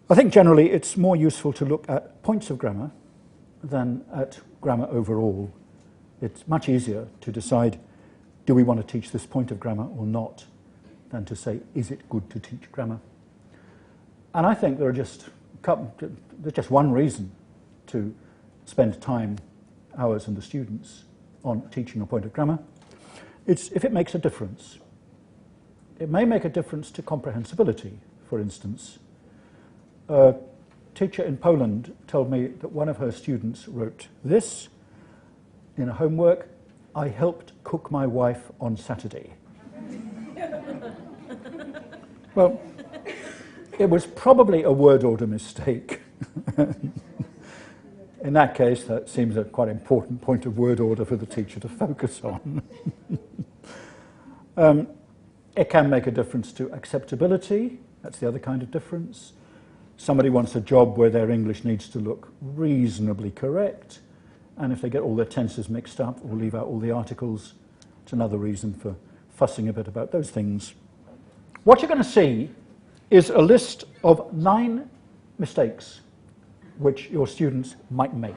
I think generally it's more useful to look at points of grammar than at grammar overall. It's much easier to decide, do we want to teach this point of grammar or not, than to say, is it good to teach grammar? And I think there's just one reason to spend time, hours, and the students on teaching a point of grammar. It's if it makes a difference. It may make a difference to comprehensibility, for instance. A teacher in Poland told me that one of her students wrote this in a homework: I helped cook my wife on Saturday. Well, it was probably a word order mistake. In that case, that seems a quite important point of word order for the teacher to focus on. It can make a difference to acceptability. That's the other kind of difference. Somebody wants a job where their English needs to look reasonably correct, and if they get all their tenses mixed up or leave out all the articles, it's another reason for fussing a bit about those things. What you're going to see is a list of 9 mistakes which your students might make.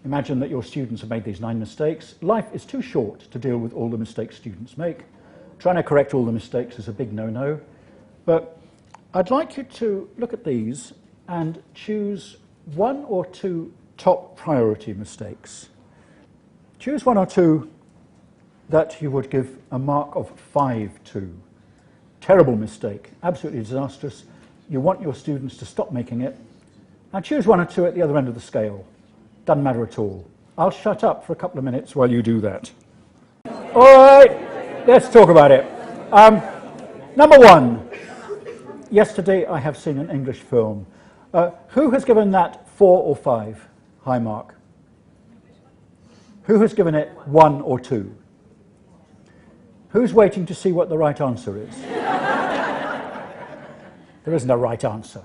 Imagine that your students have made these 9 mistakes. Life is too short to deal with all the mistakes students make. Trying to correct all the mistakes is a big no-no. But I'd like you to look at these and choose 1 or 2 top priority mistakes. Choose 1 or 2 that you would give a mark of 5 to. Terrible mistake, absolutely disastrous. You want your students to stop making it. And choose 1 or 2 at the other end of the scale. Doesn't matter at all. I'll shut up for a couple of minutes while you do that. All right, let's talk about it. Number 1. Yesterday I have seen an English film. Who has given that 4 or 5 high mark? Who has given it 1 or 2? Who's waiting to see what the right answer is? There isn't a right answer.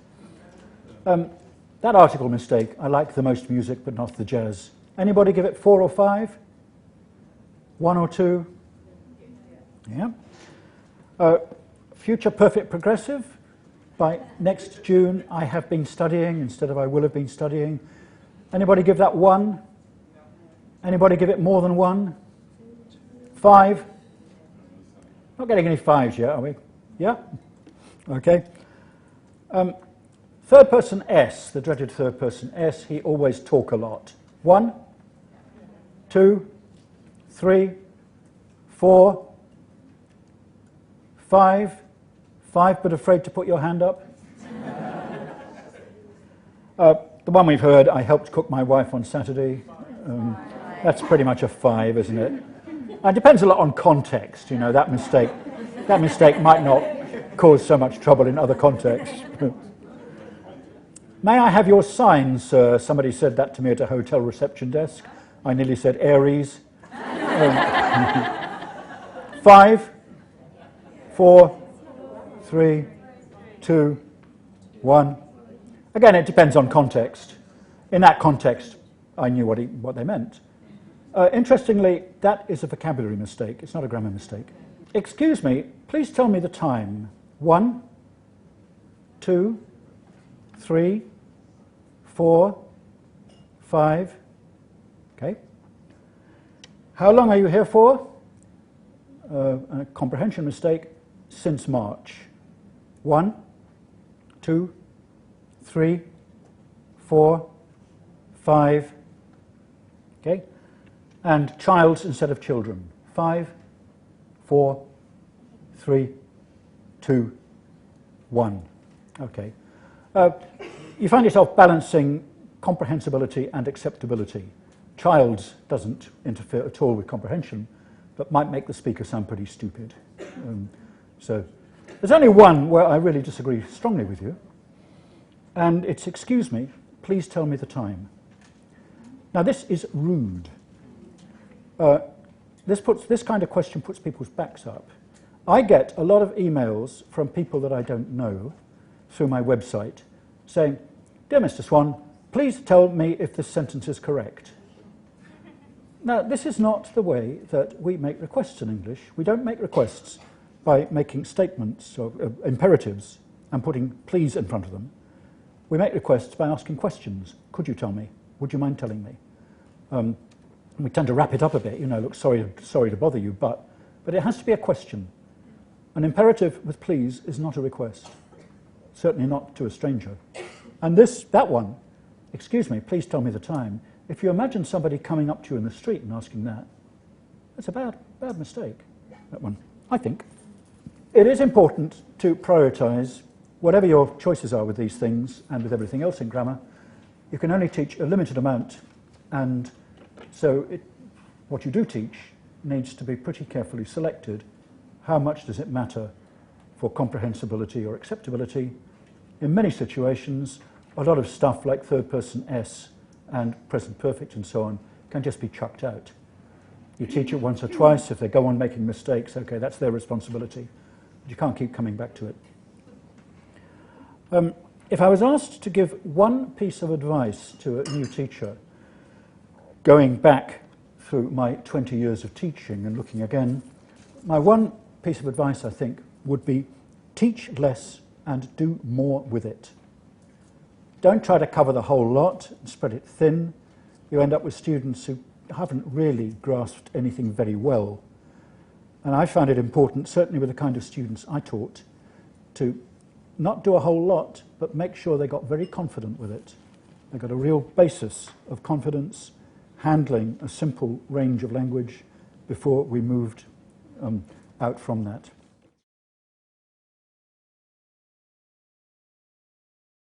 That article mistake, I like the most music but not the jazz. Anybody give it 4 or 5? 1 or 2? Yeah. Future perfect progressive. By next June, I have been studying instead of I will have been studying. Anybody give that 1? Anybody give it more than 1? 5? Not getting any 5s yet, are we? Yeah? Okay. Third person S, the dreaded third person S, he always talk a lot. 1, 2, 3, 4, 5. 5 but afraid to put your hand up. The one we've heard, I helped cook my wife on Saturday. That's pretty much a 5, isn't it? It depends a lot on context. You know, that mistake might not cause so much trouble in other contexts. May I have your sign, sir? Somebody said that to me at a hotel reception desk. I nearly said Aries. 5, 4, 3, 2, 1. Again, it depends on context. In that context, I knew what they meant. Interestingly, that is a vocabulary mistake. It's not a grammar mistake. Excuse me, please tell me the time. 1, 2, 3, 4, 5. Okay. How long are you here for? A comprehension mistake. Since March. 1, 2, 3, 4, 5. Okay. And childs instead of children. 5, 4, 3, 2, 1. Okay. You find yourself balancing comprehensibility and acceptability. Childs doesn't interfere at all with comprehension, but might make the speaker sound pretty stupid. So there's only one where I really disagree strongly with you, and it's excuse me, please tell me the time. Now this is rude. This kind of question puts people's backs up. I get a lot of emails from people that I don't know through my website saying, "Dear Mr. Swan, please tell me if this sentence is correct." Now, this is not the way that we make requests in English. We don't make requests by making statements or imperatives and putting please in front of them. We make requests by asking questions. Could you tell me? Would you mind telling me? We tend to wrap it up a bit, look, sorry to bother you, but it has to be a question. An imperative with please is not a request, certainly not to a stranger. And that one, excuse me, please tell me the time. If you imagine somebody coming up to you in the street and asking that, that's a bad mistake, that one, I think. It is important to prioritise. Whatever your choices are with these things and with everything else in grammar, you can only teach a limited amount, and so what you do teach needs to be pretty carefully selected. How much does it matter for comprehensibility or acceptability? In many situations, a lot of stuff like third person S and present perfect and so on can just be chucked out. You teach it once or twice. If they go on making mistakes, okay, that's their responsibility. But you can't keep coming back to it. If I was asked to give one piece of advice to a new teacher, going back through my 20 years of teaching and looking again, my one piece of advice, I think, would be teach less and do more with it. Don't try to cover the whole lot and spread it thin. You end up with students who haven't really grasped anything very well. And I found it important, certainly with the kind of students I taught, to not do a whole lot, but make sure they got very confident with it. They got a real basis of confidence, handling a simple range of language before we moved out from that.